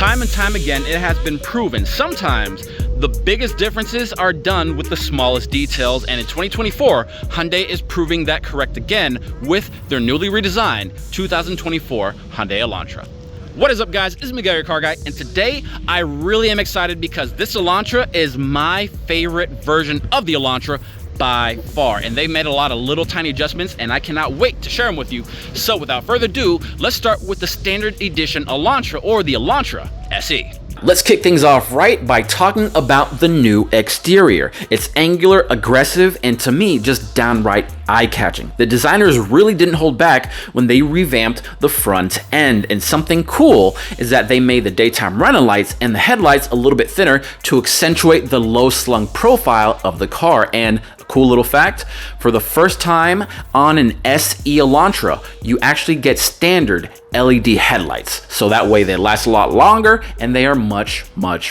Time and time again, it has been proven sometimes the biggest differences are done with the smallest details, and in 2024, Hyundai is proving that correct again with their newly redesigned 2024 Hyundai Elantra. What is up, guys? It's Miguel, your car guy, and today I really am excited because this Elantra is my favorite version of the Elantra by far, and they made a lot of little tiny adjustments, and I cannot wait to share them with you. So without further ado, let's start with the standard edition Elantra, or the Elantra SE. Let's kick things off right by talking about the new exterior. It's angular, aggressive, and to me, just downright eye-catching. The designers really didn't hold back when they revamped the front end, and something cool is that they made the daytime running lights and the headlights a little bit thinner to accentuate the low-slung profile of the car. And a cool little fact, for the first time on an SE Elantra, you actually get standard LED headlights, so that way they last a lot longer and they are much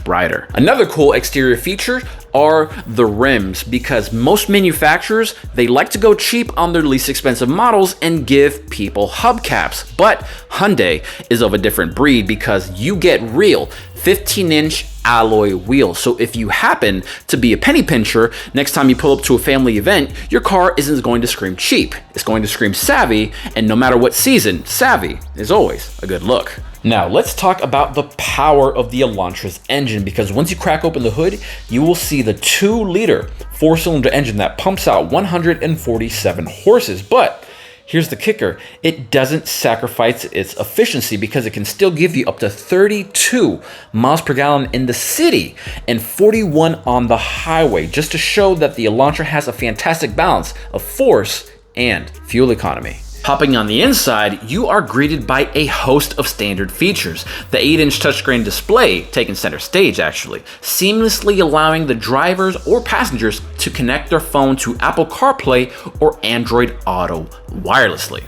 brighter. Another cool exterior feature are the rims, because most manufacturers, they like to go cheap on their least expensive models and give people hubcaps, but Hyundai is of a different breed because you get real 15-inch alloy wheels. So if you happen to be a penny pincher, next time you pull up to a family event, your car isn't going to scream cheap. It's going to scream savvy, and no matter what season, savvy is always a good look. Now let's talk about the power of the Elantra's engine, because once you crack open the hood, you will see the 2-liter 4-cylinder engine that pumps out 147 horses. But here's the kicker, it doesn't sacrifice its efficiency because it can still give you up to 32 miles per gallon in the city and 41 on the highway, just to show that the Elantra has a fantastic balance of force and fuel economy. Hopping on the inside, you are greeted by a host of standard features. The 8-inch touchscreen display, taking center stage actually, seamlessly allowing the drivers or passengers to connect their phone to Apple CarPlay or Android Auto wirelessly.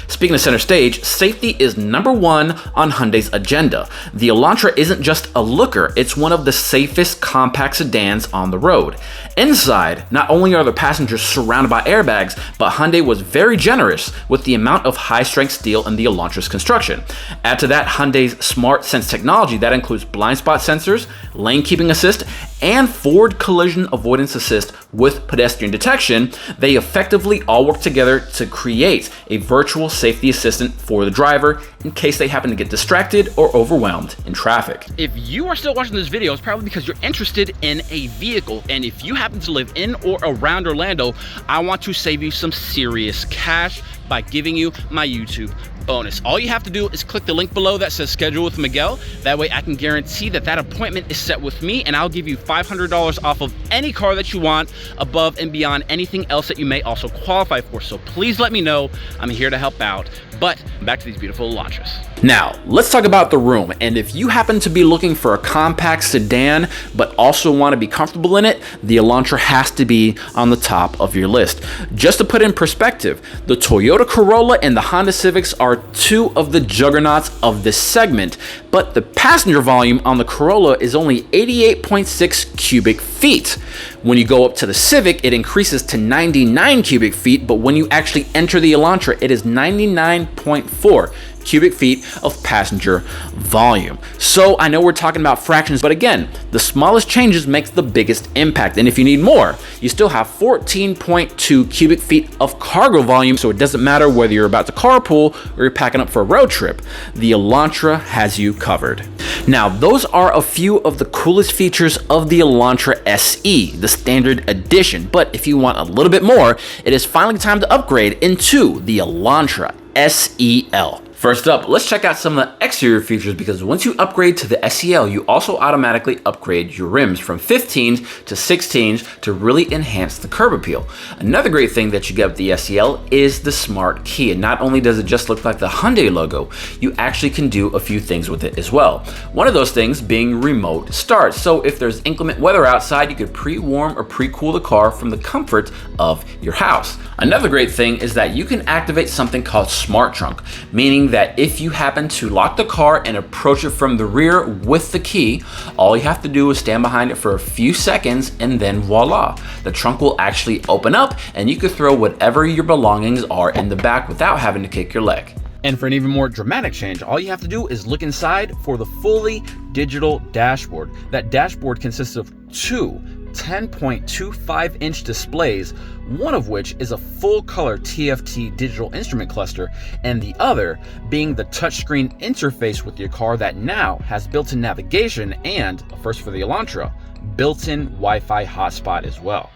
Speaking of center stage, safety is #1 on Hyundai's agenda. The Elantra isn't just a looker, it's one of the safest compact sedans on the road. Inside, not only are the passengers surrounded by airbags, but Hyundai was very generous with the amount of high-strength steel in the Elantra's construction. Add to that Hyundai's Smart Sense technology that includes blind spot sensors, lane keeping assist, and forward collision avoidance assist with pedestrian detection. They effectively all work together to create a virtual safety assistant for the driver in case they happen to get distracted or overwhelmed in traffic. If you are still watching this video, it's probably because you're interested in a vehicle, and if you happen to live in or around Orlando, I want to save you some serious cash by giving you my YouTube bonus. All you have to do is click the link below that says schedule with Miguel. That way I can guarantee that that appointment is set with me, and I'll give you $500 off of any car that you want, above and beyond anything else that you may also qualify for. So please let me know. I'm here to help out. But back to these beautiful Elantras. Now, let's talk about the room. And if you happen to be looking for a compact sedan, but also want to be comfortable in it, the Elantra has to be on the top of your list. Just to put in perspective, the Toyota Corolla and the Honda Civics are two of the juggernauts of this segment, but the passenger volume on the Corolla is only 88.6 cubic feet. When you go up to the Civic, it increases to 99 cubic feet, but when you actually enter the Elantra, it is 99.4 cubic feet of passenger volume. So I know we're talking about fractions, but again, the smallest changes makes the biggest impact. And if you need more, you still have 14.2 cubic feet of cargo volume, so it doesn't matter whether you're about to carpool or you're packing up for a road trip, the Elantra has you covered. Now, those are a few of the coolest features of the Elantra SE, the standard edition. But if you want a little bit more, it is finally time to upgrade into the Elantra SEL. First up, let's check out some of the exterior features, because once you upgrade to the SEL, you also automatically upgrade your rims from 15s to 16s to really enhance the curb appeal. Another great thing that you get with the SEL is the smart key, and not only does it just look like the Hyundai logo, you actually can do a few things with it as well. One of those things being remote start. So if there's inclement weather outside, you could pre-warm or pre-cool the car from the comfort of your house. Another great thing is that you can activate something called Smart Trunk, meaning that if you happen to lock the car and approach it from the rear with the key, all you have to do is stand behind it for a few seconds, and then voila, the trunk will actually open up and you can throw whatever your belongings are in the back without having to kick your leg. And for an even more dramatic change, all you have to do is look inside for the fully digital dashboard. That dashboard consists of two 10.25-inch displays, one of which is a full-color TFT digital instrument cluster, and the other being the touchscreen interface with your car that now has built-in navigation and, first for the Elantra, built-in Wi-Fi hotspot as well.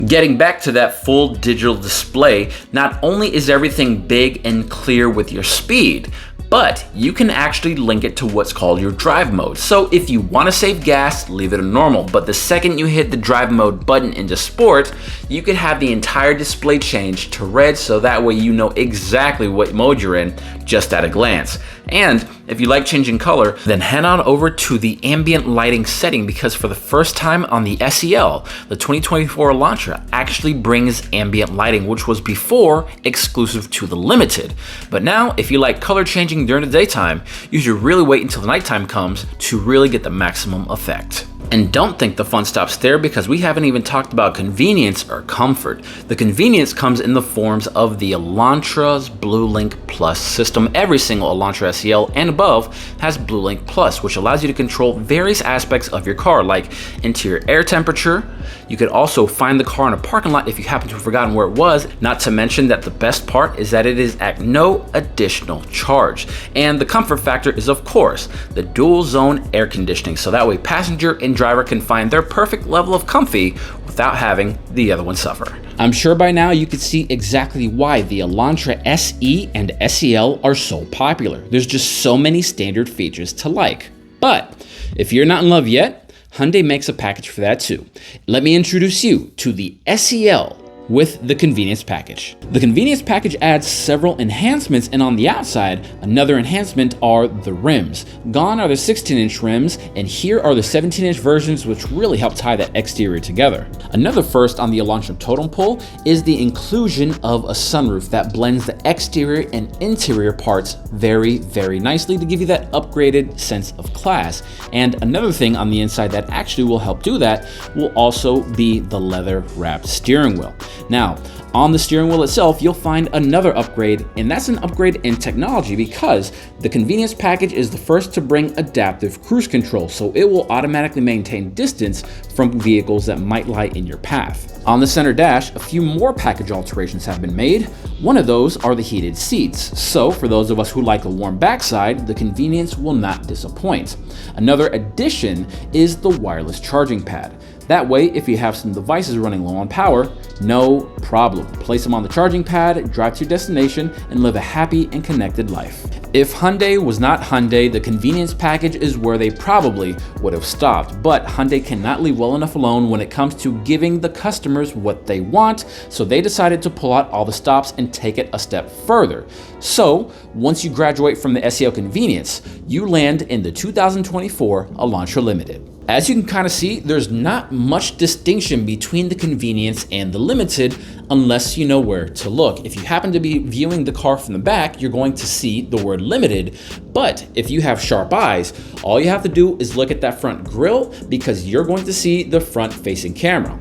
Getting back to that full digital display, not only is everything big and clear with your speed, but you can actually link it to what's called your drive mode. So if you want to save gas, leave it in normal, but the second you hit the drive mode button into sport, you can have the entire display change to red, so that way you know exactly what mode you're in just at a glance. And if you like changing color, then head on over to the ambient lighting setting, because for the first time on the SEL, the 2024 Elantra actually brings ambient lighting, which was before exclusive to the Limited. But now, if you like color changing during the daytime, you should really wait until the nighttime comes to really get the maximum effect. And don't think the fun stops there, because we haven't even talked about convenience or comfort. The convenience comes in the forms of the Elantra's Bluelink Plus system. Every single Elantra SEL and above has Bluelink Plus, which allows you to control various aspects of your car, like interior air temperature. You could also find the car in a parking lot if you happen to have forgotten where it was, not to mention that the best part is that it is at no additional charge. And the comfort factor is, of course, the dual zone air conditioning, so that way passenger and driver can find their perfect level of comfy without having the other one suffer. I'm sure by now you can see exactly why the Elantra SE and SEL are so popular. There's just so many standard features to like. But if you're not in love yet, Hyundai makes a package for that too. Let me introduce you to the SEL with the convenience package. The convenience package adds several enhancements, and on the outside, another enhancement are the rims. Gone are the 16-inch rims, and here are the 17-inch versions, which really help tie that exterior together. Another first on the Elantra totem pole is the inclusion of a sunroof that blends the exterior and interior parts very, very nicely to give you that upgraded sense of class. And another thing on the inside that actually will help do that will also be the leather-wrapped steering wheel. Now, on the steering wheel itself, you'll find another upgrade, and that's an upgrade in technology, because the convenience package is the first to bring adaptive cruise control, so it will automatically maintain distance from vehicles that might lie in your path. On the center dash, a few more package alterations have been made. One of those are the heated seats, so for those of us who like a warm backside, the convenience will not disappoint. Another addition is the wireless charging pad. That way, if you have some devices running low on power, no problem. Place them on the charging pad, drive to your destination, and live a happy and connected life. If Hyundai was not Hyundai, the convenience package is where they probably would have stopped. But Hyundai cannot leave well enough alone when it comes to giving the customers what they want, so they decided to pull out all the stops and take it a step further. So, once you graduate from the SEL convenience, you land in the 2024 Elantra Limited. As you can kind of see, there's not much distinction between the convenience and the Limited unless you know where to look. If you happen to be viewing the car from the back, you're going to see the word Limited. But if you have sharp eyes, all you have to do is look at that front grille, because you're going to see the front-facing camera.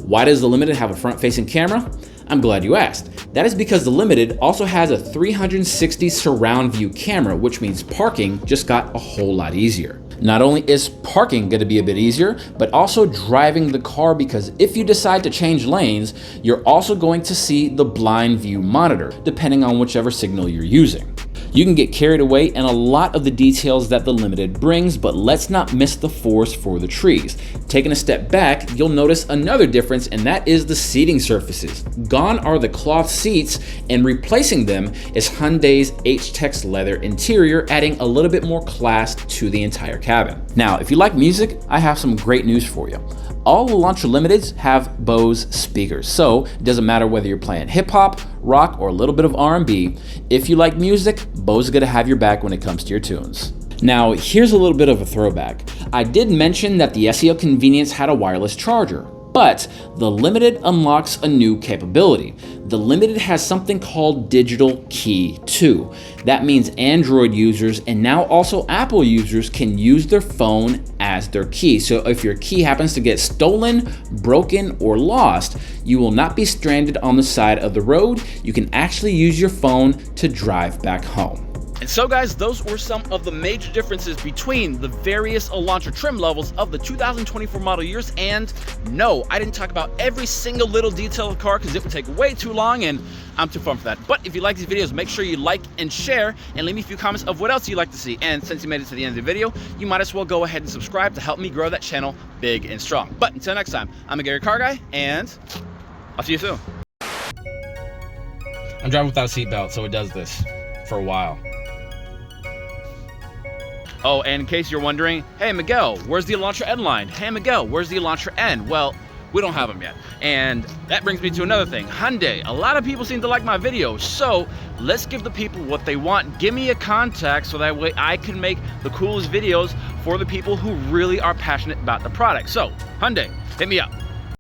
Why does the Limited have a front-facing camera? I'm glad you asked. That is because the Limited also has a 360 surround view camera, which means parking just got a whole lot easier. Not only is parking going to be a bit easier, but also driving the car, because if you decide to change lanes, you're also going to see the blind view monitor, depending on whichever signal you're using. You can get carried away in a lot of the details that the Limited brings, but let's not miss the forest for the trees. Taking a step back, you'll notice another difference, and that is the seating surfaces. Gone are the cloth seats, and replacing them is Hyundai's H-Tex leather interior, adding a little bit more class to the entire cabin. Now, if you like music, I have some great news for you. All Elantra Limiteds have Bose speakers, so it doesn't matter whether you're playing hip-hop, rock, or a little bit of R&B. If you like music, Bose is going to have your back when it comes to your tunes. Now, here's a little bit of a throwback. I did mention that the SEL convenience had a wireless charger, but the Limited unlocks a new capability. The Limited has something called Digital Key 2. That means Android users and now also Apple users can use their phone as their key. So if your key happens to get stolen, broken, or lost, you will not be stranded on the side of the road. You can actually use your phone to drive back home. And so guys, those were some of the major differences between the various Elantra trim levels of the 2024 model years. And no, I didn't talk about every single little detail of the car because it would take way too long and I'm too fun for that. But if you like these videos, make sure you like and share and leave me a few comments of what else you'd like to see. And since you made it to the end of the video, you might as well go ahead and subscribe to help me grow that channel big and strong. But until next time, I'm a Gary Car Guy and I'll see you soon. I'm driving without a seatbelt, so it does this for a while. Oh, and in case you're wondering, hey Miguel, where's the Elantra N line? Hey Miguel, where's the Elantra N? Well, we don't have them yet. And that brings me to another thing, Hyundai. A lot of people seem to like my videos, so let's give the people what they want. Give me a contact so that way I can make the coolest videos for the people who really are passionate about the product. So, Hyundai, hit me up.